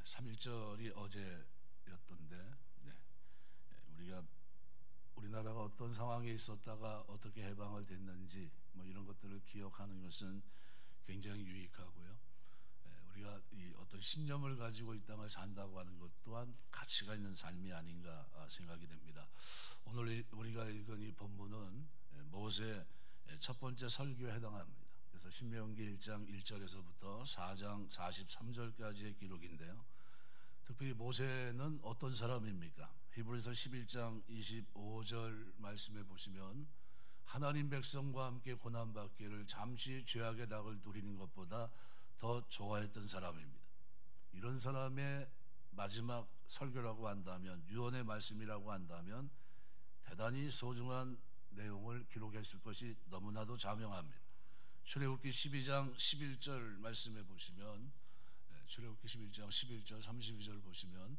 3.1절이 어제였던데, 우리나라가 어떤 상황에 있었다가 어떻게 해방을 됐는지 이런 것들을 기억하는 것은 굉장히 유익하고요. 우리가 이 어떤 신념을 가지고 이 땅을 산다고 하는 것 또한 가치가 있는 삶이 아닌가 생각이 됩니다. 오늘 우리가 읽은 이 본문은 모세의 첫 번째 설교에 해당합니다. 그래서 신명기 1장 1절에서부터 4장 43절까지의 기록인데요. 특별히 모세는 어떤 사람입니까? 히브리서 11장 25절 말씀에 보시면 하나님 백성과 함께 고난받기를 잠시 죄악의 낙을 누리는 것보다 더 좋아했던 사람입니다. 이런 사람의 마지막 설교라고 한다면, 유언의 말씀이라고 한다면 대단히 소중한 내용을 기록했을 것이 너무나도 자명합니다. 출애굽기 12장 11절 말씀에 보시면, 출애굽기 11장 11절 32절 보시면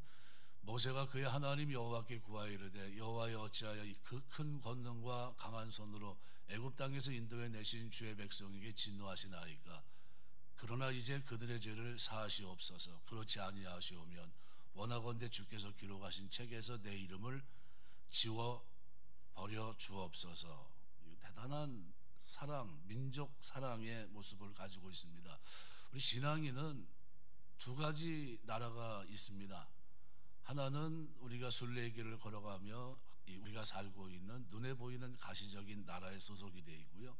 모세가 그의 하나님 여호와께 구하여 이르되 여호와여 어찌하여 그 큰 권능과 강한 손으로 애굽 땅에서 인도해 내신 주의 백성에게 진노하시나이까. 그러나 이제 그들의 죄를 사하시옵소서. 그렇지 아니하시오면 원하건대 주께서 기록하신 책에서 내 이름을 지워 버려 주옵소서. 대단한 사랑, 민족 사랑의 모습을 가지고 있습니다. 우리 신앙인은 두 가지 나라가 있습니다. 하나는 우리가 순례길을 걸어가며 우리가 살고 있는 눈에 보이는 가시적인 나라에 소속이 되어 있고요.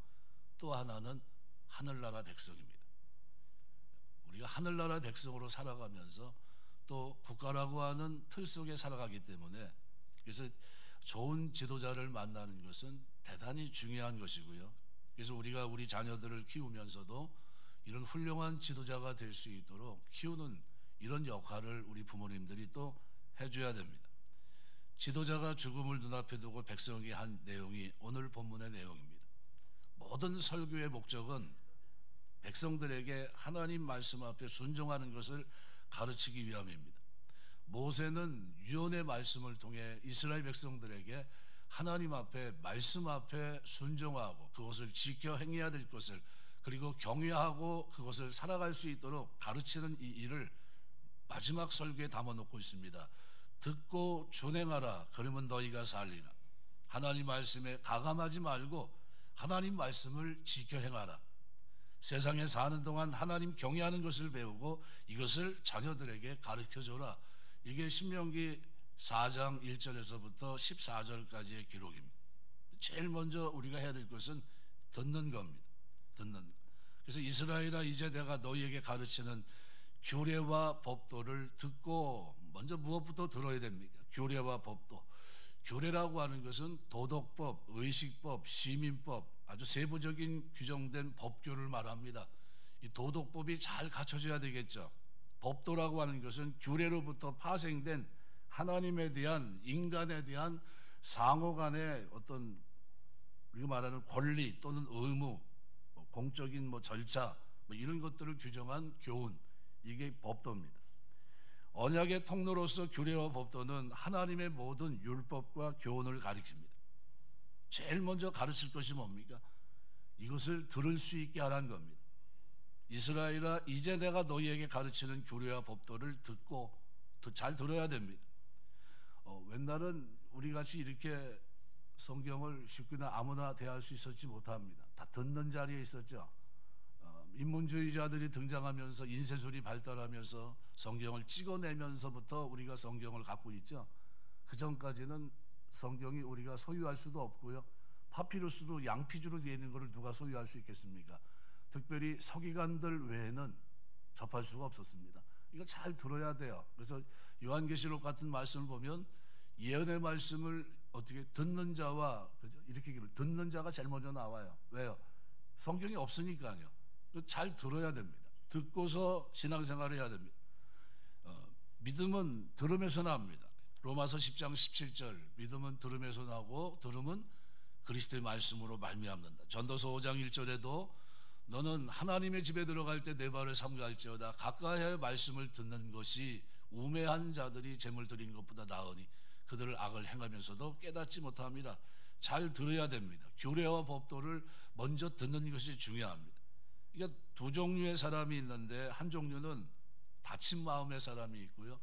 또 하나는 하늘나라 백성입니다. 우리가 하늘나라 백성으로 살아가면서 또 국가라고 하는 틀 속에 살아가기 때문에, 그래서 좋은 지도자를 만나는 것은 대단히 중요한 것이고요. 그래서 우리가 우리 자녀들을 키우면서도 이런 훌륭한 지도자가 될 수 있도록 키우는 이런 역할을 우리 부모님들이 또 해줘야 됩니다. 지도자가 죽음을 눈앞에 두고 백성에게 한 내용이 오늘 본문의 내용입니다. 모든 설교의 목적은 백성들에게 하나님 말씀 앞에 순종하는 것을 가르치기 위함입니다. 모세는 유언의 말씀을 통해 이스라엘 백성들에게 하나님 앞에, 말씀 앞에 순종하고 그것을 지켜 행해야 될 것을, 그리고 경외하고 그것을 살아갈 수 있도록 가르치는 이 일을 마지막 설교에 담아놓고 있습니다. 듣고 준행하라. 그러면 너희가 살리라. 하나님 말씀에 가감하지 말고 하나님 말씀을 지켜 행하라. 세상에 사는 동안 하나님 경외하는 것을 배우고 이것을 자녀들에게 가르쳐줘라. 이게 신명기 4장 1절에서부터 14절까지의 기록입니다. 제일 먼저 우리가 해야 될 것은 듣는 겁니다. 듣는 것. 그래서 이스라엘아 이제 내가 너희에게 가르치는 규례와 법도를 듣고, 먼저 무엇부터 들어야 됩니까? 규례와 법도. 규례라고 하는 것은 도덕법, 의식법, 시민법, 아주 세부적인 규정된 법규를 말합니다. 이 도덕법이 잘 갖춰져야 되겠죠. 법도라고 하는 것은 규례로부터 파생된 하나님에 대한, 인간에 대한 상호 간의 어떤 우리가 말하는 권리 또는 의무, 공적인 절차 이런 것들을 규정한 교훈, 이게 법도입니다. 언약의 통로로서 규례와 법도는 하나님의 모든 율법과 교훈을 가리킵니다. 제일 먼저 가르칠 것이 뭡니까? 이것을 들을 수 있게 하라는 겁니다. 이스라엘아 이제 내가 너희에게 가르치는 규례와 법도를 듣고 잘 들어야 됩니다. 옛날은 우리같이 이렇게 성경을 쉽게나 아무나 대할 수 있었지 못합니다. 다 듣는 자리에 있었죠. 인문주의자들이 등장하면서 인쇄술이 발달하면서 성경을 찍어내면서부터 우리가 성경을 갖고 있죠. 그 전까지는 성경이 우리가 소유할 수도 없고요. 파피루스로 양피지로 되어 있는 것을 누가 소유할 수 있겠습니까? 특별히 서기관들 외에는 접할 수가 없었습니다. 이거 잘 들어야 돼요. 그래서 요한계시록 같은 말씀을 보면 예언의 말씀을 어떻게 듣는 자와, 그죠? 이렇게 듣는 자가 제일 먼저 나와요. 왜요? 성경이 없으니까요. 잘 들어야 됩니다. 듣고서 신앙생활을 해야 됩니다. 믿음은 들음에서 나옵니다. 로마서 10장 17절 믿음은 들음에서 나고 들음은 그리스도의 말씀으로 말미암는다. 전도서 5장 1절에도 너는 하나님의 집에 들어갈 때 내 발을 삼가할지어다 가까이에 말씀을 듣는 것이 우매한 자들이 재물 드리는 것보다 나으니 그들을 악을 행하면서도 깨닫지 못함이라. 잘 들어야 됩니다. 규례와 법도를 먼저 듣는 것이 중요합니다. 그러니까 두 종류의 사람이 있는데, 한 종류는 닫힌 마음의 사람이 있고요.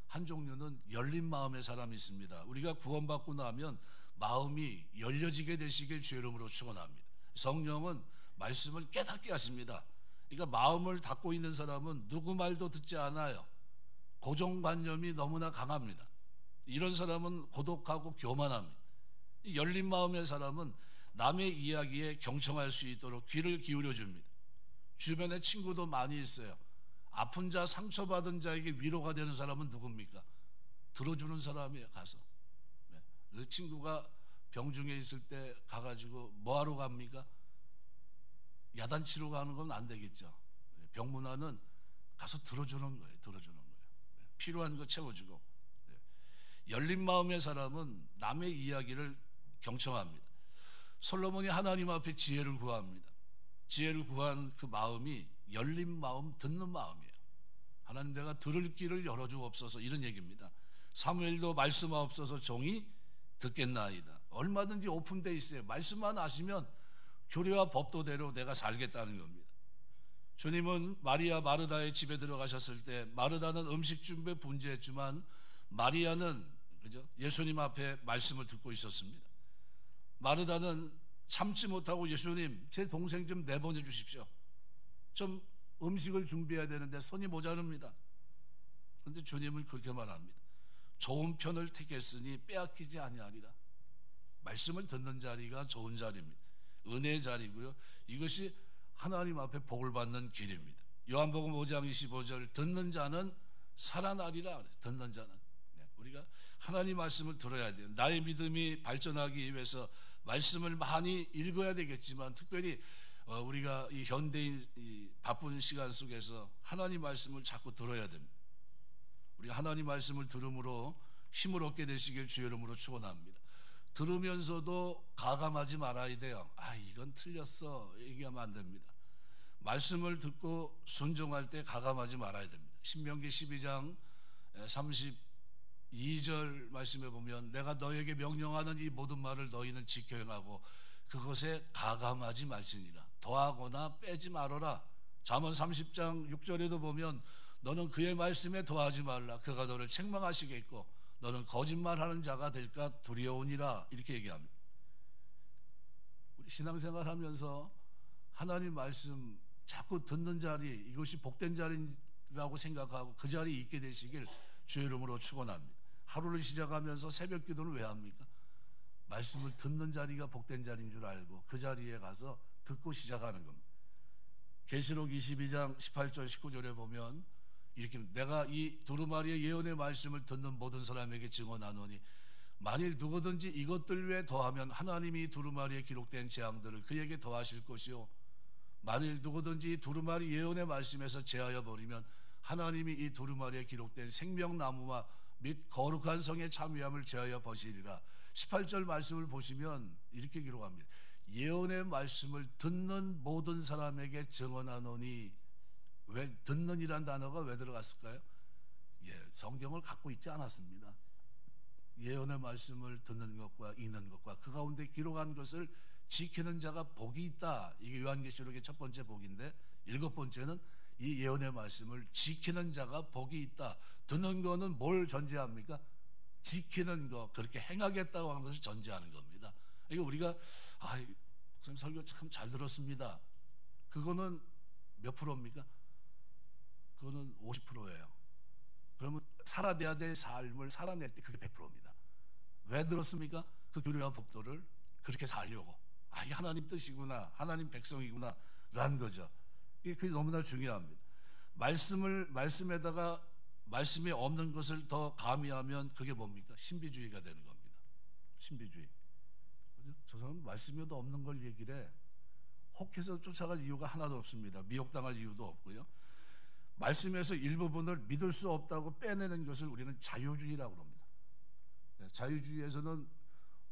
한 종류는 열린 마음의 사람이 있습니다. 우리가 구원받고 나면 마음이 열려지게 되시길 주의 이름으로 축원합니다. 성령은 말씀을 깨닫게 하십니다. 그러니까 마음을 닫고 있는 사람은 누구 말도 듣지 않아요. 고정관념이 너무나 강합니다. 이런 사람은 고독하고 교만합니다. 열린 마음의 사람은 남의 이야기에 경청할 수 있도록 귀를 기울여 줍니다. 주변에 친구도 많이 있어요. 아픈 자, 상처받은 자에게 위로가 되는 사람은 누굽니까? 들어주는 사람이에요. 가서 그 친구가 병중에 있을 때 가가지고 뭐하러 갑니까? 야단치러 가는 건 안 되겠죠. 병문안은 가서 들어주는 거예요. 들어주는 거예요. 필요한 거 채워주고. 열린 마음의 사람은 남의 이야기를 경청합니다. 솔로몬이 하나님 앞에 지혜를 구합니다. 지혜를 구한 그 마음이 열린 마음, 듣는 마음이에요. 하나님, 내가 들을 길을 열어주옵소서, 이런 얘기입니다. 사무엘도 말씀하옵소서 종이 듣겠나이다. 얼마든지 오픈되어 있어요. 말씀만 아시면 교리와 법도대로 내가 살겠다는 겁니다. 주님은 마리아 마르다의 집에 들어가셨을 때 마르다는 음식 준비에 분주했지만 마리아는 그죠? 예수님 앞에 말씀을 듣고 있었습니다. 마르다는 참지 못하고 예수님, 제 동생 좀 내보내 주십시오. 좀 음식을 준비해야 되는데 손이 모자릅니다. 그런데 주님은 그렇게 말합니다. 좋은 편을 택했으니 빼앗기지 아니하리라. 말씀을 듣는 자리가 좋은 자리입니다. 은혜의 자리고요. 이것이 하나님 앞에 복을 받는 길입니다. 요한복음 5장 25절, 듣는 자는 살아나리라. 듣는 자는. 우리가 하나님 말씀을 들어야 돼요. 나의 믿음이 발전하기 위해서 말씀을 많이 읽어야 되겠지만 특별히 우리가 이 현대인 이 바쁜 시간 속에서 하나님 말씀을 자꾸 들어야 됩니다. 우리가 하나님 말씀을 들음으로 힘을 얻게 되시길 주의 이름으로 축원합니다. 들으면서도 가감하지 말아야 돼요. 이건 틀렸어 얘기하면 안 됩니다. 말씀을 듣고 순종할 때 가감하지 말아야 됩니다. 신명기 12장 32절 말씀에 보면 내가 너에게 명령하는 이 모든 말을 너희는 지켜 행하고 그것에 가감하지 말지니라. 더하거나 빼지 말아라. 잠언 30장 6절에도 보면 너는 그의 말씀에 더하지 말라. 그가 너를 책망하시겠고 너는 거짓말하는 자가 될까 두려우니라. 이렇게 얘기합니다. 우리 신앙생활 하면서 하나님 말씀 자꾸 듣는 자리, 이것이 복된 자리라고 생각하고 그 자리에 있게 되시길 주의 이름으로 축원합니다. 하루를 시작하면서 새벽 기도를 왜 합니까? 말씀을 듣는 자리가 복된 자리인 줄 알고 그 자리에 가서 듣고 시작하는 겁니다. 계시록 22장 18절 19절에 보면 이렇게 내가 이 두루마리의 예언의 말씀을 듣는 모든 사람에게 증언하노니 만일 누구든지 이것들 외에 더하면 하나님이 두루마리에 기록된 재앙들을 그에게 더하실 것이요 만일 누구든지 이 두루마리 예언의 말씀에서 제하여 버리면 하나님이 이 두루마리에 기록된 생명나무와 및 거룩한 성의 참여함을 제하여 버리리라. 18절 말씀을 보시면 이렇게 기록합니다. 예언의 말씀을 듣는 모든 사람에게 증언하노니. 왜 듣는이란 단어가 왜 들어갔을까요? 성경을 갖고 있지 않았습니다. 예언의 말씀을 듣는 것과 읽는 것과 그 가운데 기록한 것을 지키는 자가 복이 있다. 이게 요한계시록의 첫 번째 복인데 일곱 번째는 이 예언의 말씀을 지키는 자가 복이 있다. 듣는 거는 뭘 전제합니까? 지키는 거, 그렇게 행하겠다고 하는 것을 전제하는 겁니다. 그러니까 우리가 선생님 설교 참 잘 들었습니다. 그거는 몇 프로입니까? 그거는 50%예요. 그러면 살아내야 될 삶을 살아낼 때 그게 100%입니다. 왜 들었습니까? 그 교리와 법도를 그렇게 살려고. 이게 하나님 뜻이구나, 하나님 백성이구나 라는 거죠. 그게 너무나 중요합니다. 말씀에다가 말씀이 없는 것을 더 가미하면 그게 뭡니까? 신비주의가 되는 겁니다. 신비주의. 저 사람은 말씀에도 없는 걸 얘기를 해. 혹해서 쫓아갈 이유가 하나도 없습니다. 미혹당할 이유도 없고요. 말씀에서 일부분을 믿을 수 없다고 빼내는 것을 우리는 자유주의라고 합니다. 자유주의에서는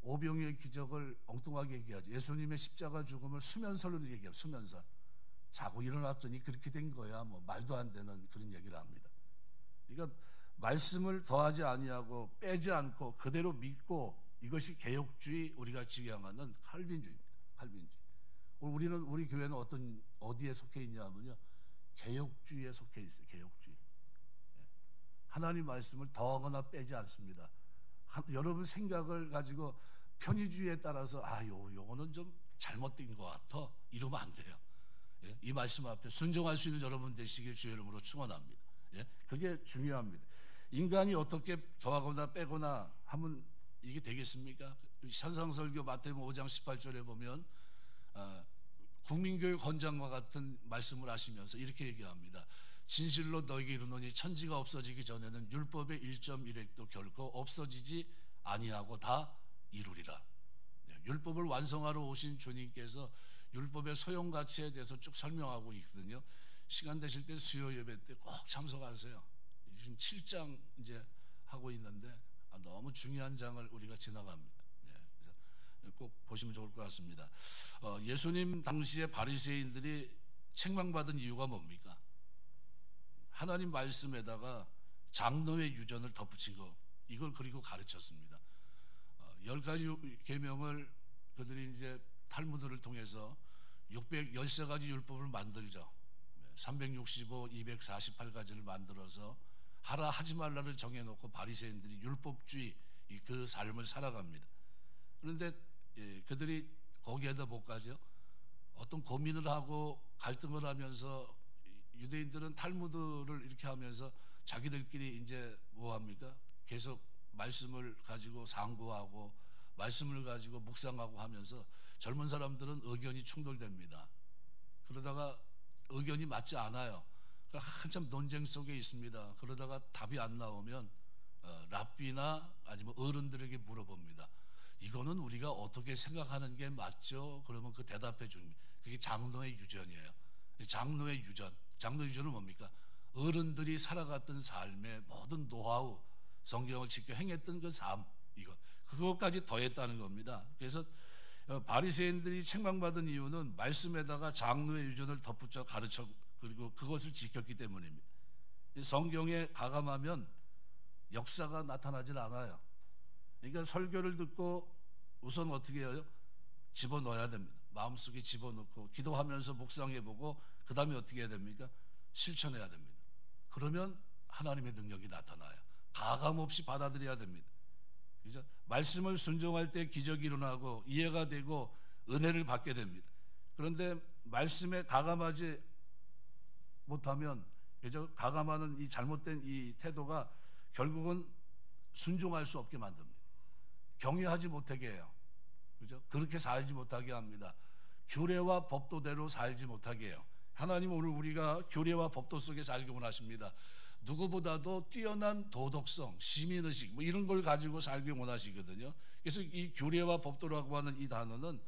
오병이의 기적을 엉뚱하게 얘기하죠. 예수님의 십자가 죽음을 수면설로 얘기해요. 수면설. 자고 일어났더니 그렇게 된 거야. 말도 안 되는 그런 얘기를 합니다. 그러니까 말씀을 더하지 아니하고 빼지 않고 그대로 믿고, 이것이 개혁주의, 우리가 지향하는 칼빈주의입니다. 칼빈주의. 우리는, 우리 교회는 어디에 속해 있냐면요, 개혁주의에 속해 있어요. 개혁주의. 하나님 말씀을 더하거나 빼지 않습니다. 여러분 생각을 가지고 편의주의에 따라서 요거는 좀 잘못된 것 같아 이러면 안 돼요. 예? 이 말씀 앞에 순종할 수 있는 여러분 되시길 주의 이름으로 축원합니다. 예? 그게 중요합니다. 인간이 어떻게 더하거나 빼거나 하면 이게 되겠습니까? 산상설교 마태복음 5장 18절에 보면 국민교육 헌장과 같은 말씀을 하시면서 이렇게 얘기합니다. 진실로 너에게 이르노니 천지가 없어지기 전에는 율법의 1.1획도 결코 없어지지 아니하고 다 이루리라. 율법을 완성하러 오신 주님께서 율법의 소용 가치에 대해서 쭉 설명하고 있거든요. 시간 되실 때 수요 예배 때 꼭 참석하세요. 지금 7장 이제 하고 있는데 너무 중요한 장을 우리가 지나갑니다. 그래서 꼭 보시면 좋을 것 같습니다. 예수님 당시에 바리새인들이 책망받은 이유가 뭡니까? 하나님 말씀에다가 장로의 유전을 덧붙인 거, 이걸 그리고 가르쳤습니다. 10가지 계명을 그들이 이제 탈무드를 통해서 613가지 율법을 만들죠. 365, 248가지를 만들어서 하라 하지 말라를 정해놓고 바리새인들이 율법주의 그 삶을 살아갑니다. 그런데 그들이 거기에다 못 가죠. 어떤 고민을 하고 갈등을 하면서 유대인들은 탈무드를 이렇게 하면서 자기들끼리 이제 뭐 합니까? 계속 말씀을 가지고 상고하고 말씀을 가지고 묵상하고 하면서 젊은 사람들은 의견이 충돌됩니다. 그러다가 의견이 맞지 않아요. 한참 논쟁 속에 있습니다. 그러다가 답이 안 나오면 랍비나 아니면 어른들에게 물어봅니다. 이거는 우리가 어떻게 생각하는 게 맞죠? 그러면 그 대답해 줍니다. 그게 장로의 유전이에요. 장로의 유전. 장로의 유전은 뭡니까? 어른들이 살아갔던 삶의 모든 노하우, 성경을 지켜 행했던 그 삶, 그것까지 더했다는 겁니다. 그래서 바리새인들이 책망받은 이유는 말씀에다가 장로의 유전을 덧붙여 가르쳐 그리고 그것을 지켰기 때문입니다. 성경에 가감하면 역사가 나타나질 않아요. 그러니까 설교를 듣고 우선 어떻게 해요? 집어넣어야 됩니다. 마음속에 집어넣고 기도하면서 묵상해보고 그 다음에 어떻게 해야 됩니까? 실천해야 됩니다. 그러면 하나님의 능력이 나타나요. 가감 없이 받아들여야 됩니다. 그죠? 말씀을 순종할 때 기적이 일어나고 이해가 되고 은혜를 받게 됩니다. 그런데 말씀에 가감하지 못하면, 그죠? 가감하는 이 잘못된 이 태도가 결국은 순종할 수 없게 만듭니다. 경외하지 못하게 해요. 그죠? 그렇게 살지 못하게 합니다. 규례와 법도대로 살지 못하게 해요. 하나님은 오늘 우리가 규례와 법도 속에 살기 원하십니다. 누구보다도 뛰어난 도덕성, 시민의식 뭐 이런 걸 가지고 살기 원하시거든요. 그래서 이 규례와 법도라고 하는 이 단어는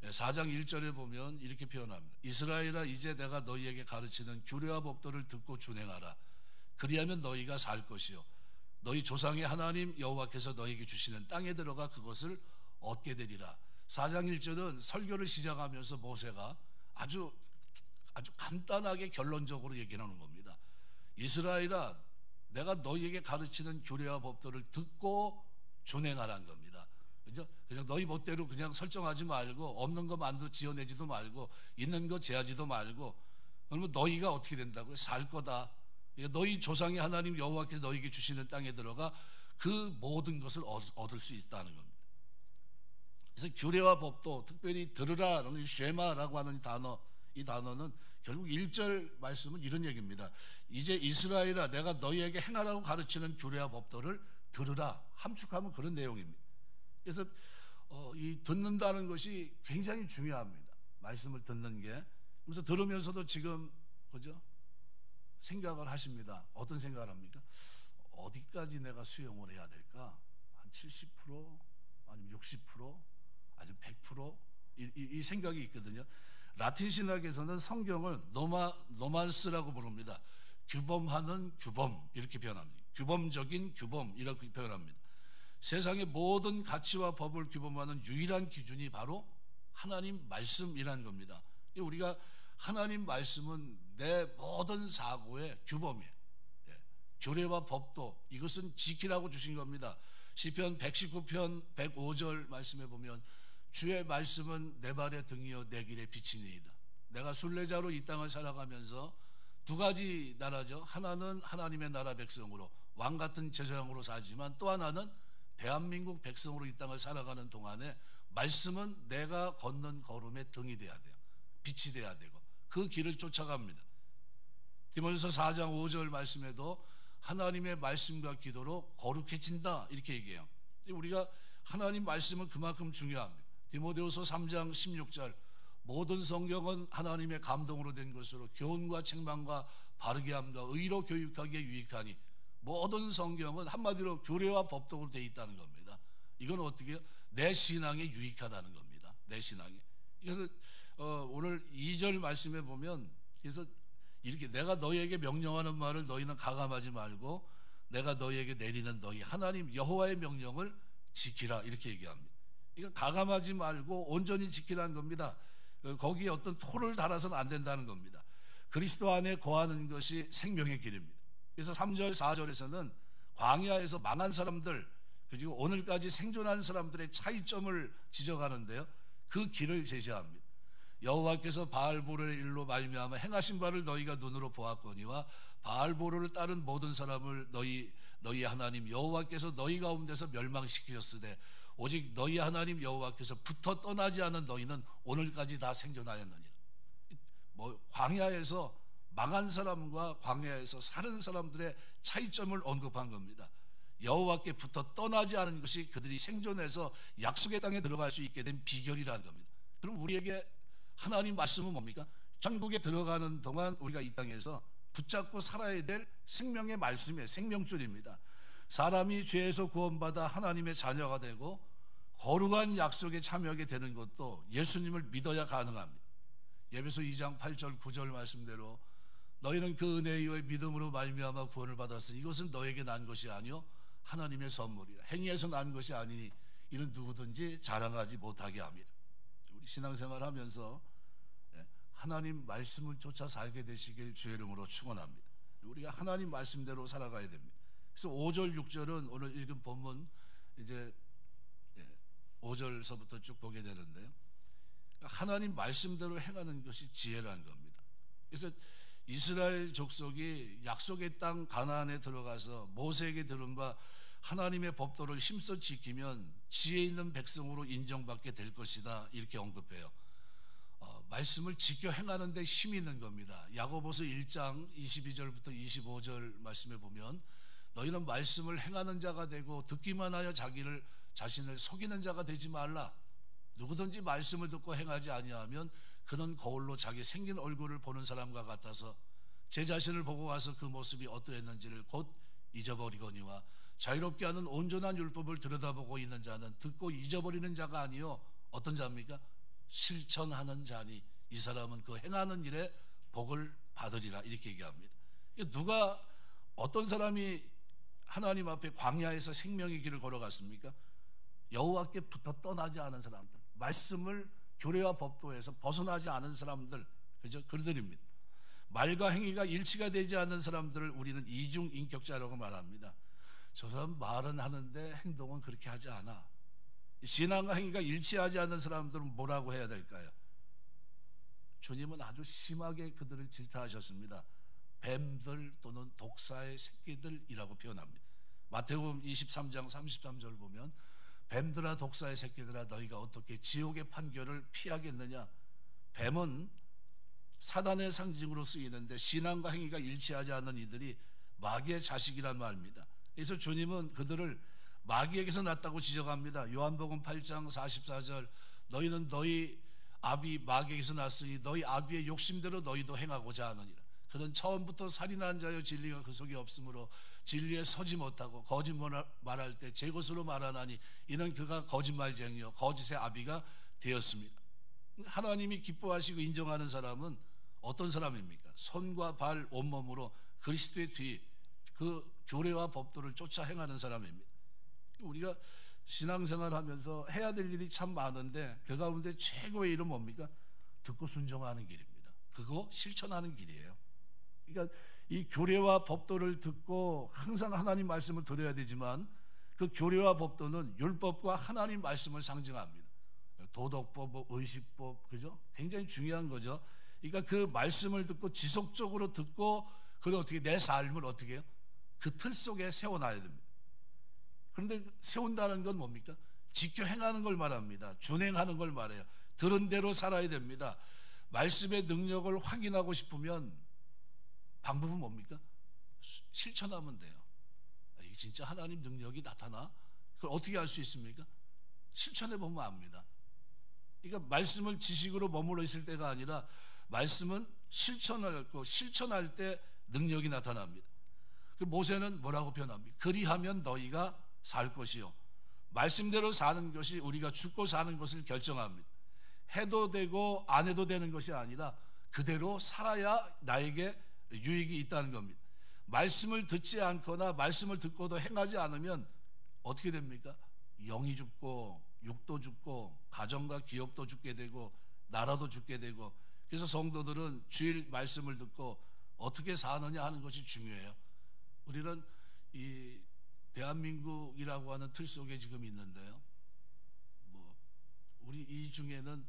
4장 1절에 보면 이렇게 표현합니다. 이스라엘아, 이제 내가 너희에게 가르치는 규례와 법도를 듣고 준행하라. 그리하면 너희가 살 것이요 너희 조상의 하나님 여호와께서 너희에게 주시는 땅에 들어가 그것을 얻게 되리라. 4장 1절은 설교를 시작하면서 모세가 아주 간단하게 결론적으로 얘기하는 겁니다. 이스라엘아, 내가 너희에게 가르치는 규례와 법도를 듣고 준행하라는 겁니다. 그죠? 그냥 너희 멋대로 그냥 설정하지 말고 없는 거 만들어 지어내지도 말고 있는 거 제하지도 말고, 그러면 너희가 어떻게 된다고요? 살 거다. 너희 조상의 하나님 여호와께서 너희에게 주시는 땅에 들어가 그 모든 것을 얻을 수 있다는 겁니다. 그래서 규례와 법도, 특별히 들으라라는 쉐마라고 하는 단어, 이 단어는 결국 1절 말씀은 이런 얘기입니다. 이제 이스라엘아, 내가 너희에게 행하라고 가르치는 규례와 법도를 들으라. 함축하면 그런 내용입니다. 그래서 이 듣는다는 것이 굉장히 중요합니다. 말씀을 듣는 게. 그래서 들으면서도 지금 그죠? 생각을 하십니다. 어떤 생각을 합니까? 어디까지 내가 수용을 해야 될까? 한 70%? 아니면 60%? 아니면 100%? 이 생각이 있거든요. 라틴 신학에서는 성경을 노마스라고 부릅니다. 규범하는 규범, 이렇게 표현합니다. 규범적인 규범, 이렇게 표현합니다. 세상의 모든 가치와 법을 규범하는 유일한 기준이 바로 하나님 말씀이라는 겁니다. 우리가 하나님 말씀은 내 모든 사고의 규범이에요. 규례와 법도, 이것은 지키라고 주신 겁니다. 시편 119편 105절 말씀에 보면 주의 말씀은 내 발의 등이요 내 길의 빛이니이다. 내가 순례자로 이 땅을 살아가면서 두 가지 나라죠. 하나는 하나님의 나라 백성으로 왕 같은 제사장으로 살지만 또 하나는 대한민국 백성으로 이 땅을 살아가는 동안에 말씀은 내가 걷는 걸음의 등이 돼야 돼요. 빛이 돼야 되고 그 길을 쫓아갑니다. 디모데서 4장 5절 말씀에도 하나님의 말씀과 기도로 거룩해진다 이렇게 얘기해요. 우리가 하나님 말씀은 그만큼 중요합니다. 디모데후서 3장 16절 모든 성경은 하나님의 감동으로 된 것으로 교훈과 책망과 바르게 함과 의로 교육하기에 유익하니 모든 성경은 한마디로 규례와 법도로 되어 있다는 겁니다. 이건 어떻게 해요? 내 신앙에 유익하다는 겁니다. 내 신앙에. 그래서 오늘 2절 말씀에 보면 그래서 이렇게 내가 너희에게 명령하는 말을 너희는 가감하지 말고 내가 너희에게 내리는 너희 하나님 여호와의 명령을 지키라 이렇게 얘기합니다. 이거 가감하지 말고 온전히 지키라는 겁니다. 거기에 어떤 토를 달아서는 안 된다는 겁니다. 그리스도 안에 거하는 것이 생명의 길입니다. 그래서 3절 4절에서는 광야에서 망한 사람들 그리고 오늘까지 생존한 사람들의 차이점을 지적하는데요. 그 길을 제시합니다. 여호와께서 바알보로의 일로 말미암아 행하신 바를 너희가 눈으로 보았거니와 바알보로를 따른 모든 사람을 너희 하나님 여호와께서 너희 가운데서 멸망시키셨으되 오직 너희 하나님 여호와께서 붙어 떠나지 않은 너희는 오늘까지 다 생존하였느니라. 광야에서 망한 사람과 광야에서 사는 사람들의 차이점을 언급한 겁니다. 여호와께 붙어 떠나지 않은 것이 그들이 생존해서 약속의 땅에 들어갈 수 있게 된 비결이라는 겁니다. 그럼 우리에게 하나님 말씀은 뭡니까? 천국에 들어가는 동안 우리가 이 땅에서 붙잡고 살아야 될 생명의 말씀이에요. 생명줄입니다. 사람이 죄에서 구원받아 하나님의 자녀가 되고 거룩한 약속에 참여하게 되는 것도 예수님을 믿어야 가능합니다. 에베소 2장 8절 9절 말씀대로 너희는 그 은혜에 의해 믿음으로 말미암아 구원을 받았으니 이것은 너에게 난 것이 아니요 하나님의 선물이라. 행위에서 난 것이 아니니 이는 누구든지 자랑하지 못하게 합니다. 우리 신앙생활 하면서 하나님 말씀을 쫓아 살게 되시길 주의 이름으로 축원합니다. 우리가 하나님 말씀대로 살아가야 됩니다. 그래서 5절 6절은 오늘 읽은 본문 이제 5절서부터 쭉 보게 되는데요. 하나님 말씀대로 행하는 것이 지혜라는 겁니다. 그래서 이스라엘 족속이 약속의 땅 가나안에 들어가서 모세에게 들은 바 하나님의 법도를 힘써 지키면 지혜 있는 백성으로 인정받게 될 것이다 이렇게 언급해요. 말씀을 지켜 행하는 데 힘이 있는 겁니다. 야고보서 1장 22절부터 25절 말씀에 보면 너희는 말씀을 행하는 자가 되고 듣기만 하여 자신을 속이는 자가 되지 말라. 누구든지 말씀을 듣고 행하지 아니하면 그는 거울로 자기 생긴 얼굴을 보는 사람과 같아서 제 자신을 보고 와서 그 모습이 어떠했는지를 곧 잊어버리거니와 자유롭게 하는 온전한 율법을 들여다보고 있는 자는 듣고 잊어버리는 자가 아니요 어떤 자입니까? 실천하는 자니 이 사람은 그 행하는 일에 복을 받으리라 이렇게 얘기합니다. 누가 어떤 사람이 하나님 앞에 광야에서 생명의 길을 걸어갔습니까? 여호와께 붙어 떠나지 않은 사람들, 말씀을 규례와 법도에서 벗어나지 않은 사람들, 그죠? 그들입니다. 말과 행위가 일치가 되지 않는 사람들을 우리는 이중 인격자라고 말합니다. 저 사람 말은 하는데 행동은 그렇게 하지 않아. 신앙과 행위가 일치하지 않는 사람들은 뭐라고 해야 될까요? 주님은 아주 심하게 그들을 질타하셨습니다. 뱀들 또는 독사의 새끼들이라고 표현합니다. 마태복음 23장 33절 보면 뱀들아 독사의 새끼들아 너희가 어떻게 지옥의 판결을 피하겠느냐. 뱀은 사단의 상징으로 쓰이는데 신앙과 행위가 일치하지 않는 이들이 마귀의 자식이란 말입니다. 그래서 주님은 그들을 마귀에게서 났다고 지적합니다. 요한복음 8장 44절 너희는 너희 아비 마귀에게서 났으니 너희 아비의 욕심대로 너희도 행하고자 하느니라. 그는 처음부터 살인한 자여 진리가 그 속에 없으므로 진리에 서지 못하고 거짓말을 말할 때 제 것으로 말하나니 이는 그가 거짓말쟁이요 거짓의 아비가 되었습니다. 하나님이 기뻐하시고 인정하는 사람은 어떤 사람입니까? 손과 발 온몸으로 그리스도의 뒤 그 교례와 법도를 쫓아 행하는 사람입니다. 우리가 신앙생활하면서 해야 될 일이 참 많은데 그 가운데 최고의 일은 뭡니까? 듣고 순종하는 길입니다. 그거 실천하는 길이에요. 그러니까 이 교례와 법도를 듣고 항상 하나님 말씀을 들어야 되지만 그 교례와 법도는 율법과 하나님 말씀을 상징합니다. 도덕법, 의식법, 그죠? 굉장히 중요한 거죠. 그러니까 그 말씀을 듣고 지속적으로 듣고 그걸 어떻게 내 삶을 어떻게 해요? 그 틀 속에 세워놔야 됩니다. 그런데 세운다는 건 뭡니까? 지켜 행하는 걸 말합니다. 준행하는 걸 말해요. 들은 대로 살아야 됩니다. 말씀의 능력을 확인하고 싶으면 방법은 뭡니까? 실천하면 돼요. 이게 진짜 하나님 능력이 나타나? 그걸 어떻게 알 수 있습니까? 실천해 보면 압니다. 그러니까 말씀을 지식으로 머물러 있을 때가 아니라 말씀은 실천할 때 능력이 나타납니다. 그 모세는 뭐라고 표현합니까? 그리하면 너희가 살 것이요. 말씀대로 사는 것이 우리가 죽고 사는 것을 결정합니다. 해도 되고 안 해도 되는 것이 아니라 그대로 살아야 나에게 유익이 있다는 겁니다. 말씀을 듣지 않거나 말씀을 듣고도 행하지 않으면 어떻게 됩니까? 영이 죽고 육도 죽고 가정과 기업도 죽게 되고 나라도 죽게 되고, 그래서 성도들은 주일 말씀을 듣고 어떻게 사느냐 하는 것이 중요해요. 우리는 이 대한민국이라고 하는 틀 속에 지금 있는데요, 우리 이 중에는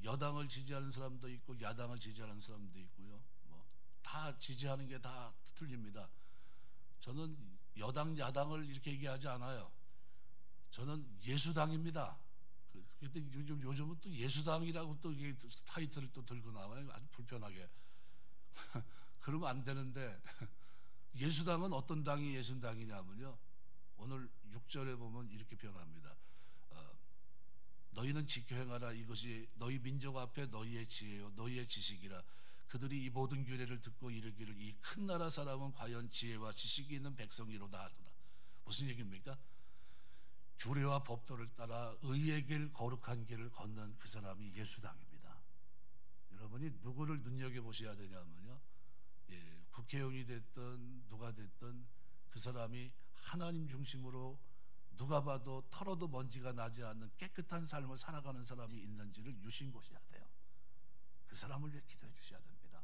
여당을 지지하는 사람도 있고 야당을 지지하는 사람도 있고요. 다 지지하는 게 다 틀립니다. 저는 여당 야당을 이렇게 얘기하지 않아요. 저는 예수당입니다. 근데 요즘은 또 예수당이라고 또 이게 타이틀을 또 들고 나와요. 아주 불편하게. 그러면 안 되는데, 예수당은 어떤 당이 예수당이냐면요, 오늘 6절에 보면 이렇게 표현합니다. 너희는 지켜 행하라. 이것이 너희 민족 앞에 너희의 지혜요 너희의 지식이라. 그들이 이 모든 규례를 듣고 이르기를 이 큰 나라 사람은 과연 지혜와 지식이 있는 백성이로다 하도다. 무슨 얘기입니까? 규례와 법도를 따라 의의 길 거룩한 길을 걷는 그 사람이 예수당입니다. 여러분이 누구를 눈여겨보셔야 되냐면요, 국회의원이 됐든 누가 됐든 그 사람이 하나님 중심으로 누가 봐도 털어도 먼지가 나지 않는 깨끗한 삶을 살아가는 사람이 있는지를 유심 보셔야 돼요. 그 사람을 위해 기도해 주셔야 됩니다.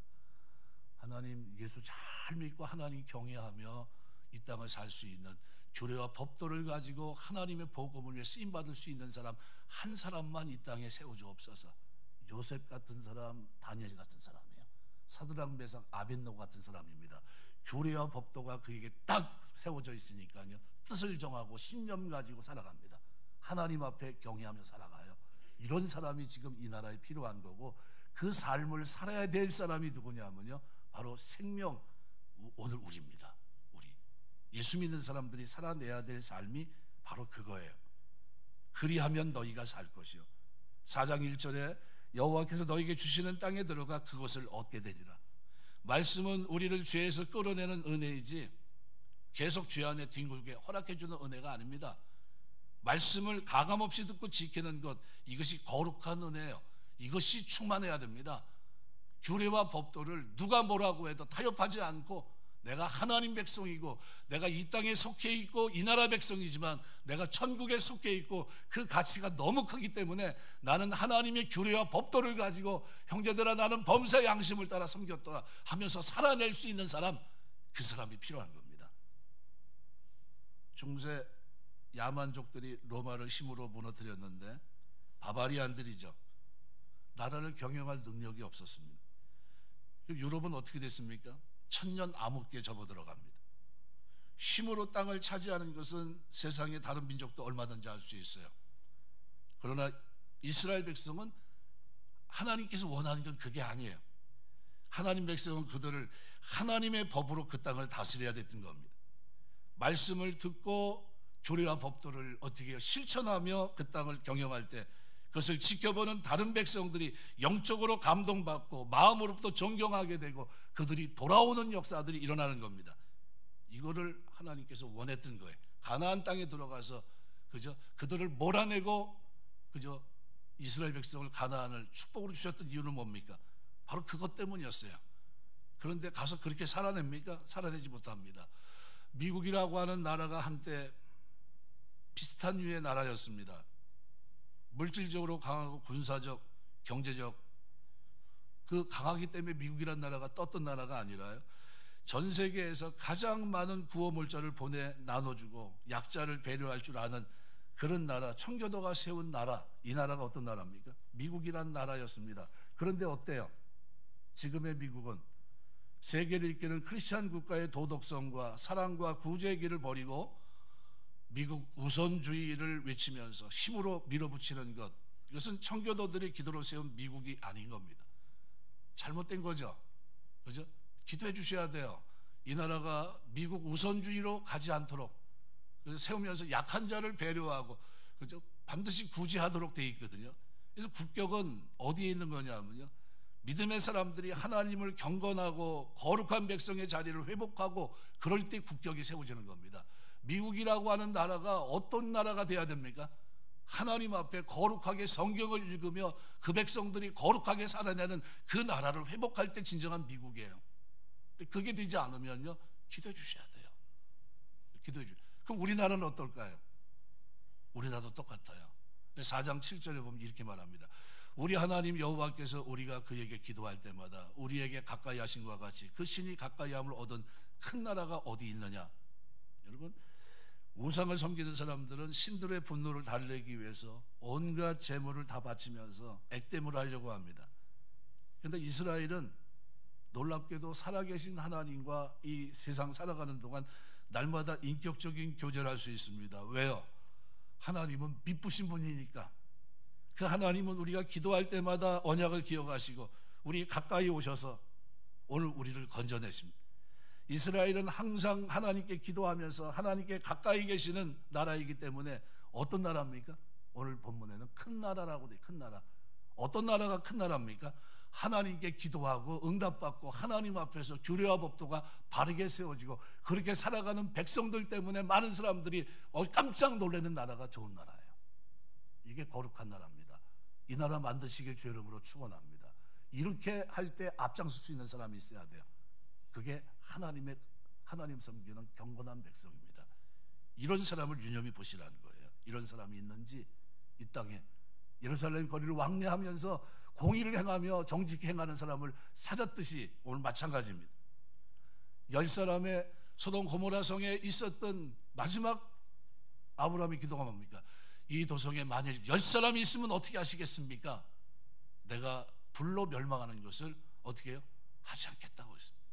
하나님 예수 잘 믿고 하나님 경외하며 이 땅을 살 수 있는 규례와 법도를 가지고 하나님의 복음을 위해 쓰임받을 수 있는 사람 한 사람만 이 땅에 세워주옵소서. 요셉 같은 사람, 다니엘 같은 사람이에요. 사드락 메삭 아벳노고 같은 사람입니다. 규례와 법도가 그에게 딱 세워져 있으니까요, 뜻을 정하고 신념 가지고 살아갑니다. 하나님 앞에 경외하며 살아가요. 이런 사람이 지금 이 나라에 필요한 거고, 그 삶을 살아야 될 사람이 누구냐면요, 바로 생명, 오늘 우리입니다. 우리 예수 믿는 사람들이 살아내야 될 삶이 바로 그거예요. 그리하면 너희가 살 것이요. 4장 1절에 여호와께서 너희에게 주시는 땅에 들어가 그것을 얻게 되리라. 말씀은 우리를 죄에서 끌어내는 은혜이지 계속 죄 안에 뒹굴게 허락해주는 은혜가 아닙니다. 말씀을 가감없이 듣고 지키는 것, 이것이 거룩한 은혜예요. 이것이 충만해야 됩니다. 규례와 법도를 누가 뭐라고 해도 타협하지 않고, 내가 하나님 백성이고 내가 이 땅에 속해 있고 이 나라 백성이지만 내가 천국에 속해 있고 그 가치가 너무 크기 때문에 나는 하나님의 규례와 법도를 가지고 형제들아 나는 범사 양심을 따라 섬겼다 하면서 살아낼 수 있는 사람, 그 사람이 필요한 겁니다. 중세 야만족들이 로마를 힘으로 무너뜨렸는데 바바리안들이죠. 나라를 경영할 능력이 없었습니다. 유럽은 어떻게 됐습니까? 천년 암흑기에 접어들어갑니다. 힘으로 땅을 차지하는 것은 세상의 다른 민족도 얼마든지 할 수 있어요. 그러나 이스라엘 백성은 하나님께서 원하는 건 그게 아니에요. 하나님 백성은 그들을 하나님의 법으로 그 땅을 다스려야 됐던 겁니다. 말씀을 듣고 규례와 법도를 어떻게 해요? 실천하며 그 땅을 경영할 때 그것을 지켜보는 다른 백성들이 영적으로 감동받고 마음으로부터 존경하게 되고 그들이 돌아오는 역사들이 일어나는 겁니다. 이거를 하나님께서 원했던 거예요. 가나안 땅에 들어가서 그들을 몰아내고 이스라엘 백성을 가나안을 축복으로 주셨던 이유는 뭡니까? 바로 그것 때문이었어요. 그런데 가서 그렇게 살아냅니까? 살아내지 못합니다. 미국이라고 하는 나라가 한때 비슷한 류의 나라였습니다. 물질적으로 강하고 군사적, 경제적 그 강하기 때문에 미국이란 나라가 떴던 나라가 아니라요, 전 세계에서 가장 많은 구호물자를 보내 나눠주고 약자를 배려할 줄 아는 그런 나라, 청교도가 세운 나라, 이 나라가 어떤 나라입니까? 미국이란 나라였습니다. 그런데 어때요? 지금의 미국은 세계를 이끄는 크리스찬 국가의 도덕성과 사랑과 구제의 길을 버리고 미국 우선주의를 외치면서 힘으로 밀어붙이는 것, 이것은 청교도들이 기도로 세운 미국이 아닌 겁니다. 잘못된 거죠. 그죠? 기도해 주셔야 돼요. 이 나라가 미국 우선주의로 가지 않도록 그래서 세우면서 약한 자를 배려하고, 그죠? 반드시 구제하도록 되어 있거든요. 그래서 국격은 어디에 있는 거냐면요, 믿음의 사람들이 하나님을 경건하고 거룩한 백성의 자리를 회복하고 그럴 때 국격이 세워지는 겁니다. 미국이라고 하는 나라가 어떤 나라가 돼야 됩니까? 하나님 앞에 거룩하게 성경을 읽으며 그 백성들이 거룩하게 살아내는 그 나라를 회복할 때 진정한 미국이에요. 그게 되지 않으면요, 기도해 주셔야 돼요. 기도해 주셔야 돼요. 그럼 우리나라는 어떨까요? 우리나라도 똑같아요. 4장 7절에 보면 이렇게 말합니다. 우리 하나님 여호와께서 우리가 그에게 기도할 때마다 우리에게 가까이 하신 것과 같이 그 신이 가까이 함을 얻은 큰 나라가 어디 있느냐. 여러분, 우상을 섬기는 사람들은 신들의 분노를 달래기 위해서 온갖 재물을 다 바치면서 액땜을 하려고 합니다. 그런데 이스라엘은 놀랍게도 살아계신 하나님과 이 세상 살아가는 동안 날마다 인격적인 교제를 할 수 있습니다. 왜요? 하나님은 미쁘신 분이니까. 그 하나님은 우리가 기도할 때마다 언약을 기억하시고 우리 가까이 오셔서 오늘 우리를 건져내십니다. 이스라엘은 항상 하나님께 기도하면서 하나님께 가까이 계시는 나라이기 때문에 어떤 나라입니까? 오늘 본문에는 큰 나라라고 돼. 큰 나라. 어떤 나라가 큰 나라입니까? 하나님께 기도하고 응답받고 하나님 앞에서 규례와 법도가 바르게 세워지고 그렇게 살아가는 백성들 때문에 많은 사람들이 깜짝 놀라는 나라가 좋은 나라예요. 이게 거룩한 나라입니다. 이 나라 만드시길 주의 이름으로 축원합니다. 이렇게 할 때 앞장설 수 있는 사람이 있어야 돼요. 그게 하나님 섬기는 경건한 백성입니다. 이런 사람을 유념히 보시라는 거예요. 이런 사람이 있는지 이 땅에 예루살렘 거리를 왕래하면서 공의를 행하며 정직히 행하는 사람을 찾았듯이 오늘 마찬가지입니다. 10사람의 소돔 고모라 성에 있었던 마지막 아브라함의 기도가 뭡니까? 이 도성에 만일 10사람이 있으면 어떻게 하시겠습니까? 내가 불로 멸망하는 것을 어떻게 해요? 하지 않겠다고 했습니다.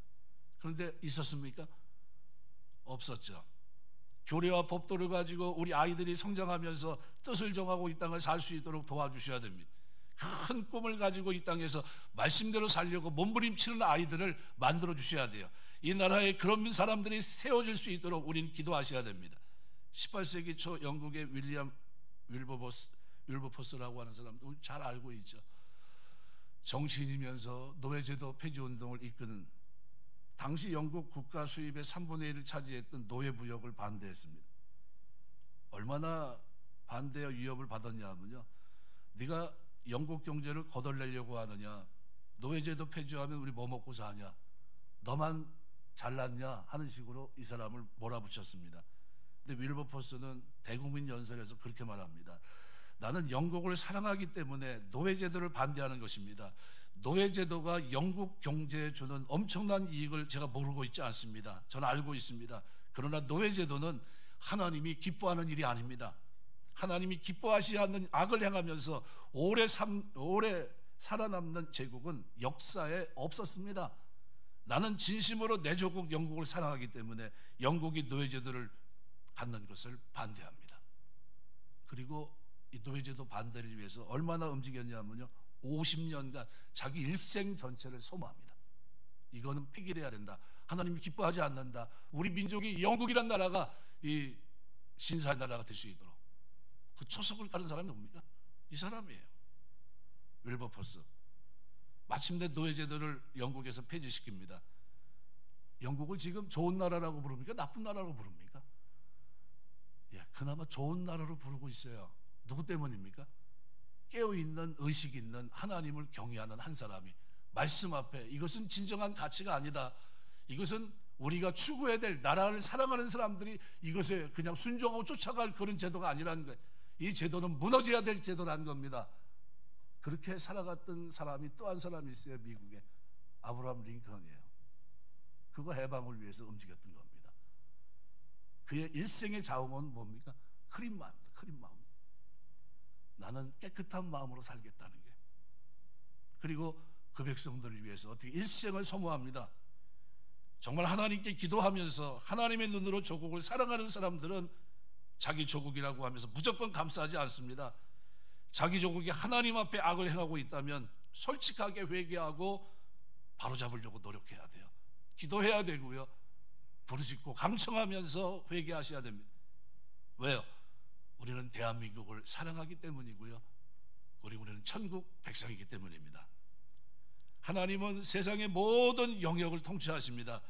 그런데 있었습니까? 없었죠. 교례와 법도를 가지고 우리 아이들이 성장하면서 뜻을 정하고 이 땅을 살 수 있도록 도와주셔야 됩니다. 큰 꿈을 가지고 이 땅에서 말씀대로 살려고 몸부림치는 아이들을 만들어 주셔야 돼요. 이 나라에 그런 사람들이 세워질 수 있도록 우린 기도하셔야 됩니다. 18세기 초 영국의 윌리엄 윌버포스라고 하는 사람도 잘 알고 있죠. 정치인이면서 노예제도 폐지운동을 이끄는, 당시 영국 국가 수입의 3분의 1을 차지했던 노예무역을 반대했습니다. 얼마나 반대와 위협을 받았냐 하면요, 네가 영국 경제를 거덜내려고 하느냐, 노예제도 폐지하면 우리 뭐 먹고 사냐, 너만 잘났냐 하는 식으로 이 사람을 몰아붙였습니다. 근데 윌버포스는 대국민 연설에서 그렇게 말합니다. 나는 영국을 사랑하기 때문에 노예제도를 반대하는 것입니다. 노예제도가 영국 경제에 주는 엄청난 이익을 제가 모르고 있지 않습니다. 저는 알고 있습니다. 그러나 노예제도는 하나님이 기뻐하는 일이 아닙니다. 하나님이 기뻐하지 않는 악을 행하면서 오래 살아남는 제국은 역사에 없었습니다. 나는 진심으로 내 조국 영국을 사랑하기 때문에 영국이 노예제도를 갖는 것을 반대합니다. 그리고 이 노예제도 반대를 위해서 얼마나 움직였냐면요, 50년간 자기 일생 전체를 소모합니다. 이거는 폐기해야 된다. 하나님이 기뻐하지 않는다. 우리 민족이 영국이란 나라가 이 신사의 나라가 될 수 있도록 그 초석을 깔은 사람이 뭡니까? 이 사람이에요. 윌버포스. 마침내 노예제도를 영국에서 폐지시킵니다. 영국을 지금 좋은 나라라고 부릅니까? 나쁜 나라라고 부릅니까? 예, 그나마 좋은 나라로 부르고 있어요. 누구 때문입니까? 깨어있는 의식 있는 하나님을 경외하는 한 사람이 말씀 앞에 이것은 진정한 가치가 아니다. 이것은 우리가 추구해야 될 나라를 사랑하는 사람들이 이것에 그냥 순종하고 쫓아갈 그런 제도가 아니라는 거예요. 이 제도는 무너져야 될 제도라는 겁니다. 그렇게 살아갔던 사람이 또 한 사람이 있어요. 미국에 아브라함 링컨이에요. 그거 해방을 위해서 움직였던 겁니다. 그의 일생의 자음은 뭡니까? 크린 마음입니다. 크린 마음. 나는 깨끗한 마음으로 살겠다는 게. 그리고 그 백성들을 위해서 어떻게 일생을 소모합니다. 정말 하나님께 기도하면서 하나님의 눈으로 조국을 사랑하는 사람들은 자기 조국이라고 하면서 무조건 감싸지 않습니다. 자기 조국이 하나님 앞에 악을 행하고 있다면 솔직하게 회개하고 바로잡으려고 노력해야 돼요. 기도해야 되고요, 부르짖고 강청하면서 회개하셔야 됩니다. 왜요? 우리는 대한민국을 사랑하기 때문이고요, 우리는 천국 백성이기 때문입니다. 하나님은 세상의 모든 영역을 통치하십니다.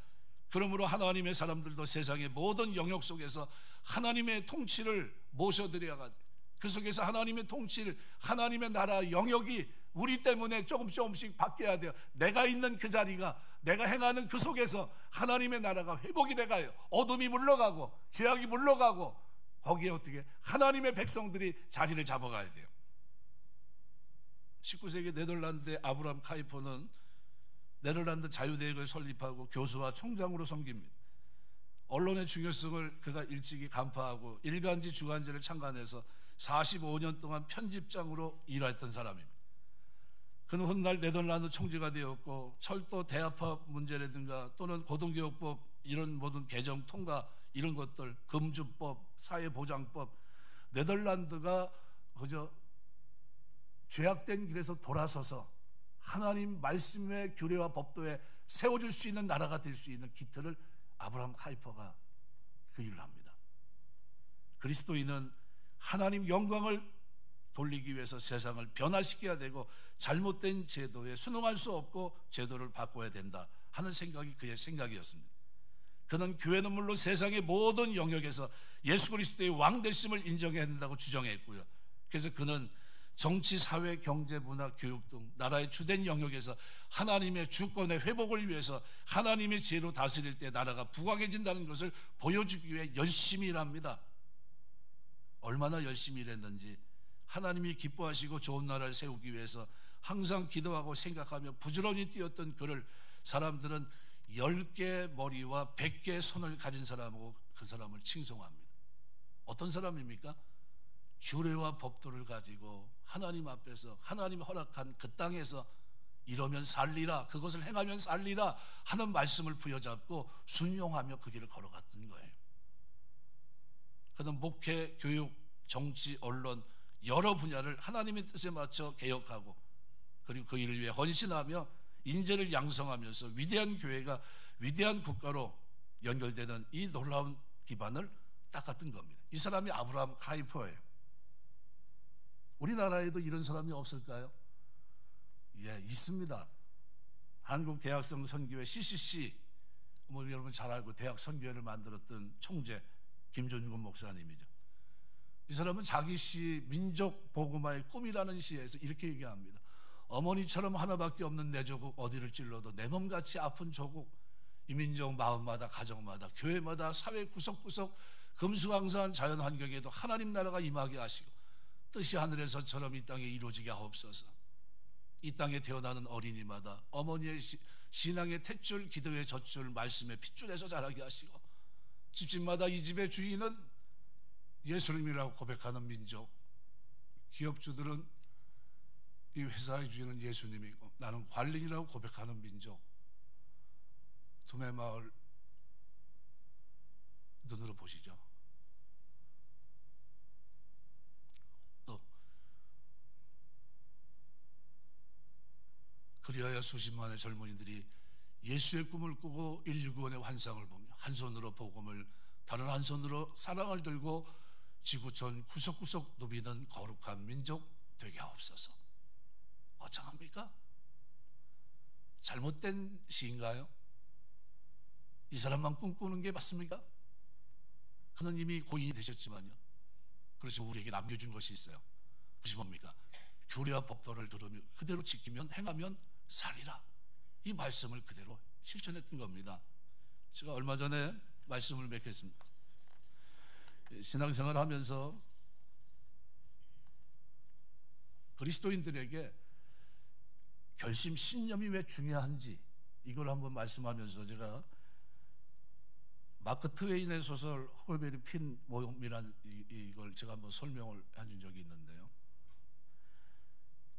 그러므로 하나님의 사람들도 세상의 모든 영역 속에서 하나님의 통치를 모셔드려야, 그 속에서 하나님의 통치를, 하나님의 나라 영역이 우리 때문에 조금씩 바뀌어야 돼요. 내가 있는 그 자리가, 내가 행하는 그 속에서 하나님의 나라가 회복이 돼가요. 어둠이 물러가고 죄악이 물러가고 거기에 어떻게 하나님의 백성들이 자리를 잡아가야 돼요. 19세기 네덜란드의 아브라함 카이퍼는 네덜란드 자유대학을 설립하고 교수와 총장으로 섬깁니다. 언론의 중요성을 그가 일찍이 간파하고 일간지 주간지를 창간해서 45년 동안 편집장으로 일했던 사람입니다. 그는 훗날 네덜란드 총리가 되었고 철도 대합화 문제라든가 또는 고등교육법 이런 모든 개정 통과 이런 것들, 금주법, 사회보장법, 네덜란드가 그저 죄악된 길에서 돌아서서 하나님 말씀의 규례와 법도에 세워줄 수 있는 나라가 될 수 있는 기틀을 아브라함 카이퍼가 그 일을 합니다. 그리스도인은 하나님 영광을 돌리기 위해서 세상을 변화시켜야 되고 잘못된 제도에 순응할 수 없고 제도를 바꿔야 된다 하는 생각이 그의 생각이었습니다. 그는 교회는 물론 세상의 모든 영역에서 예수 그리스도의 왕되심을 인정해야 된다고 주장했고요. 그래서 그는 정치, 사회, 경제, 문화, 교육 등 나라의 주된 영역에서 하나님의 주권의 회복을 위해서 하나님의 지혜로 다스릴 때 나라가 부강해진다는 것을 보여주기 위해 열심히 일합니다. 얼마나 열심히 일했는지, 하나님이 기뻐하시고 좋은 나라를 세우기 위해서 항상 기도하고 생각하며 부지런히 뛰었던 그를 사람들은 10개 머리와 100개의 손을 가진 사람하고 그 사람을 칭송합니다. 어떤 사람입니까? 규례와 법도를 가지고 하나님 앞에서 하나님이 허락한 그 땅에서 이러면 살리라, 그것을 행하면 살리라 하는 말씀을 부여잡고 순종하며 그 길을 걸어갔던 거예요. 그는 목회, 교육, 정치, 언론 여러 분야를 하나님의 뜻에 맞춰 개혁하고 그리고 그 일을 위해 헌신하며 인재를 양성하면서 위대한 교회가 위대한 국가로 연결되는 이 놀라운 기반을 닦았던 겁니다. 이 사람이 아브라함 카이퍼예요. 우리나라에도 이런 사람이 없을까요? 예, 있습니다. 한국 대학생 선교회 CCC, 뭐 여러분 잘 알고 대학 선교회를 만들었던 총재 김준근 목사님이죠. 이 사람은 자기 시 민족 복음화의 꿈이라는 시에서 이렇게 얘기합니다. 어머니처럼 하나밖에 없는 내 조국 어디를 찔러도 내 몸같이 아픈 조국, 이 민족 마음마다 가정마다 교회마다 사회 구석구석 금수강산 자연 환경에도 하나님 나라가 임하게 하시고 뜻이 하늘에서처럼 이 땅에 이루어지게 하옵소서. 이 땅에 태어나는 어린이마다 어머니의 신앙의 탯줄, 기도의 젖줄, 말씀의 핏줄에서 자라게 하시고 집집마다 이 집의 주인은 예수님이라고 고백하는 민족, 기업주들은 이 회사의 주인은 예수님이고 나는 관리인이라고 고백하는 민족, 두메마을 눈으로 보시죠. 또 그리하여 수십만의 젊은이들이 예수의 꿈을 꾸고 119원의 환상을 보며 한 손으로 복음을 다른 한 손으로 사랑을 들고 지구촌 구석구석 누비는 거룩한 민족 되게 하옵소서. 어창합니까? 잘못된 시인가요? 이 사람만 꿈꾸는 게 맞습니까? 그는 이미 고인이 되셨지만요, 그렇죠, 우리에게 남겨준 것이 있어요. 그것이 뭡니까? 규례와 법도를 들으며 그대로 지키면 행하면 살리라, 이 말씀을 그대로 실천했던 겁니다. 제가 얼마 전에 말씀을 맺겠습니다. 신앙생활을 하면서 그리스도인들에게 결심, 신념이 왜 중요한지 이걸 한번 말씀하면서 제가 마크 트웨인의 소설 허클베리 핀 모험이란 이걸 제가 한번 설명을 해준 적이 있는데요.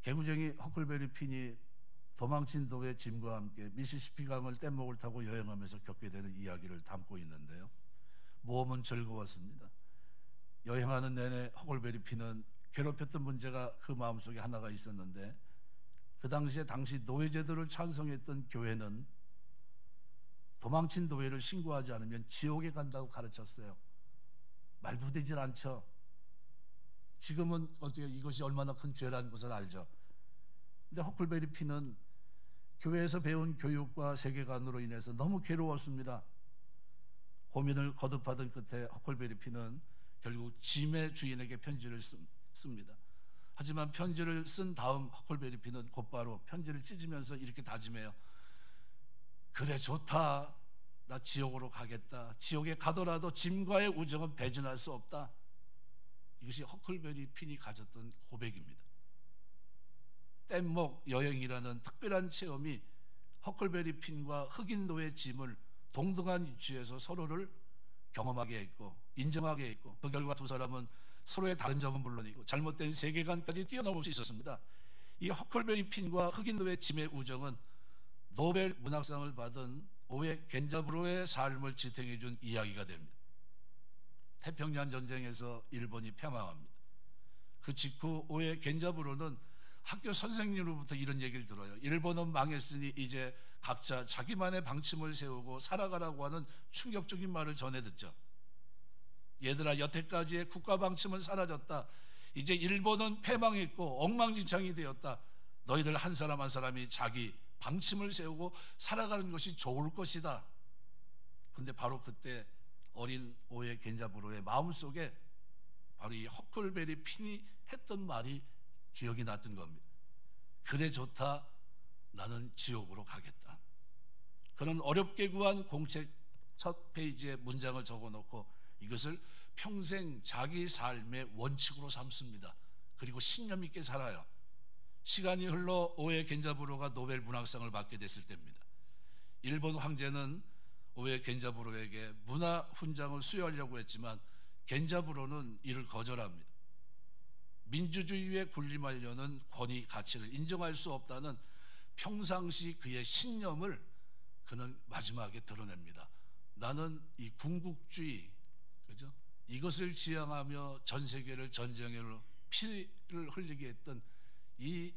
개구쟁이 허클베리 핀이 도망친 도의 짐과 함께 미시시피 강을 뗏목을 타고 여행하면서 겪게 되는 이야기를 담고 있는데요. 모험은 즐거웠습니다. 여행하는 내내 허골베리 피는 괴롭혔던 문제가 그 마음속에 하나가 있었는데, 그 당시에 노예제도를 찬성했던 교회는 도망친 노예를 신고하지 않으면 지옥에 간다고 가르쳤어요. 말도 되질 않죠. 지금은 어떻게 이것이 얼마나 큰 죄라는 것을 알죠. 근데 허클베리 피는 교회에서 배운 교육과 세계관으로 인해서 너무 괴로웠습니다. 고민을 거듭하던 끝에 허클베리 피는 결국 짐의 주인에게 편지를 씁니다. 하지만 편지를 쓴 다음 허클베리 피는 곧바로 편지를 찢으면서 이렇게 다짐해요. 그래, 좋다. 나 지옥으로 가겠다. 지옥에 가더라도 짐과의 우정은 배신할 수 없다. 이것이 허클베리 핀이 가졌던 고백입니다. 뗏목 여행이라는 특별한 체험이 허클베리 핀과 흑인 노예 짐을 동등한 위치에서 서로를 경험하게 했고 인정하게 했고, 그 결과 두 사람은 서로의 다른 점은 물론이고 잘못된 세계관까지 뛰어넘을 수 있었습니다. 이 허클베리 핀과 흑인 노예 짐의 우정은 노벨 문학상을 받은 오에 겐자부로의 삶을 지탱해 준 이야기가 됩니다. 태평양 전쟁에서 일본이 패망합니다. 그 직후 오에 겐자부로는 학교 선생님으로부터 이런 얘기를 들어요. 일본은 망했으니 이제 각자 자기만의 방침을 세우고 살아가라고 하는 충격적인 말을 전해 듣죠. 얘들아, 여태까지의 국가 방침은 사라졌다. 이제 일본은 패망했고 엉망진창이 되었다. 너희들 한 사람 한 사람이 자기 방침을 세우고 살아가는 것이 좋을 것이다. 그런데 바로 그때 어린 오에 겐자부로의 마음속에 바로 이 허클베리 핀이 했던 말이 기억이 났던 겁니다. 그래, 좋다. 나는 지옥으로 가겠다. 그는 어렵게 구한 공책 첫 페이지에 문장을 적어놓고 이것을 평생 자기 삶의 원칙으로 삼습니다. 그리고 신념 있게 살아요. 시간이 흘러 오에 겐자부로가 노벨 문학상을 받게 됐을 때입니다. 일본 황제는 오에 겐자부로에게 문화 훈장을 수여하려고 했지만 겐자부로는 이를 거절합니다. 민주주의에 군림하려는 권위 가치를 인정할 수 없다는 평상시 그의 신념을 그는 마지막에 드러냅니다. 나는 이 군국주의, 그죠? 이것을 지향하며 전 세계를 전쟁으로 피를 흘리게 했던 이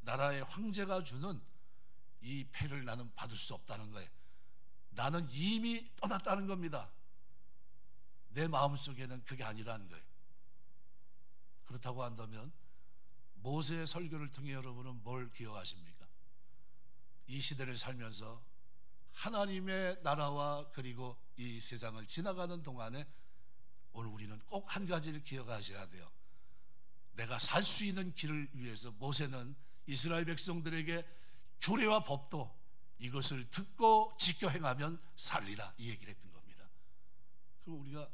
나라의 황제가 주는 이 패를 나는 받을 수 없다는 거예요. 나는 이미 떠났다는 겁니다. 내 마음속에는 그게 아니라는 거예요. 그렇다고 한다면 모세의 설교를 통해 여러분은 뭘 기억하십니까? 이 시대를 살면서 하나님의 나라와 그리고 이 세상을 지나가는 동안에 오늘 우리는 꼭 한 가지를 기억하셔야 돼요. 내가 살 수 있는 길을 위해서 모세는 이스라엘 백성들에게 규례와 법도 이것을 듣고 지켜 행하면 살리라, 이 얘기를 했던 겁니다. 그리고 우리가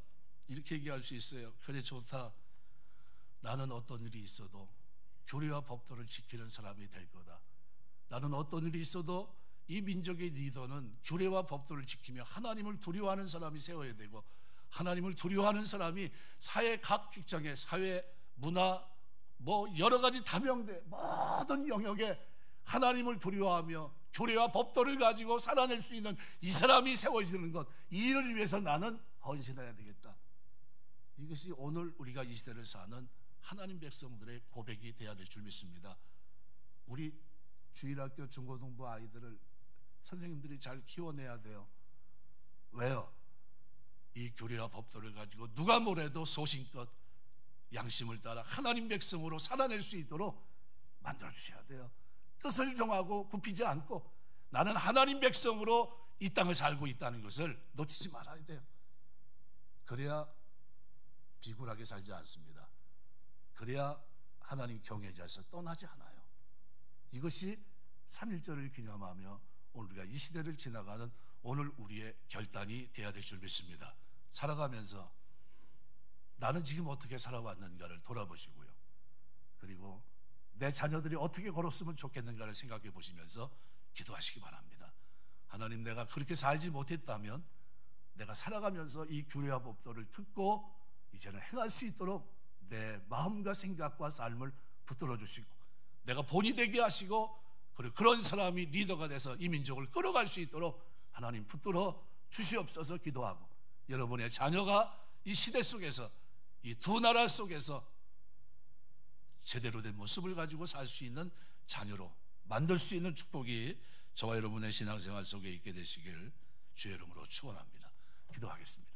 이렇게 얘기할 수 있어요. 그래, 좋다. 나는 어떤 일이 있어도 규례와 법도를 지키는 사람이 될 거다. 나는 어떤 일이 있어도 이 민족의 리더는 규례와 법도를 지키며 하나님을 두려워하는 사람이 세워야 되고, 하나님을 두려워하는 사람이 사회 각 직장에 사회, 문화, 여러 가지 다명대 모든 영역에 하나님을 두려워하며 규례와 법도를 가지고 살아낼 수 있는 이 사람이 세워지는 것, 이 일을 위해서 나는 헌신해야 되겠다. 이것이 오늘 우리가 이 시대를 사는 하나님 백성들의 고백이 되어야 될 줄 믿습니다. 우리 주일학교 중고등부 아이들을 선생님들이 잘 키워내야 돼요. 왜요? 이 규례와 법도를 가지고 누가 뭐래도 소신껏 양심을 따라 하나님 백성으로 살아낼 수 있도록 만들어주셔야 돼요. 뜻을 정하고 굽히지 않고 나는 하나님 백성으로 이 땅을 살고 있다는 것을 놓치지 말아야 돼요. 그래야 비굴하게 살지 않습니다. 그래야 하나님 경외자에서 떠나지 않아요. 이것이 3.1절을 기념하며 오늘 우리가 이 시대를 지나가는 오늘 우리의 결단이 되어야 될 줄 믿습니다. 살아가면서 나는 지금 어떻게 살아왔는가를 돌아보시고요. 그리고 내 자녀들이 어떻게 걸었으면 좋겠는가를 생각해 보시면서 기도하시기 바랍니다. 하나님, 내가 그렇게 살지 못했다면 내가 살아가면서 이 규례와 법도를 듣고 이제는 행할 수 있도록 내 마음과 생각과 삶을 붙들어 주시고 내가 본이 되게 하시고 그리고 그런 사람이 리더가 돼서 이 민족을 끌어갈 수 있도록 하나님 붙들어 주시옵소서 기도하고, 여러분의 자녀가 이 시대 속에서, 이 두 나라 속에서 제대로 된 모습을 가지고 살 수 있는 자녀로 만들 수 있는 축복이 저와 여러분의 신앙생활 속에 있게 되시길 주의 이름으로 축원합니다. 기도하겠습니다.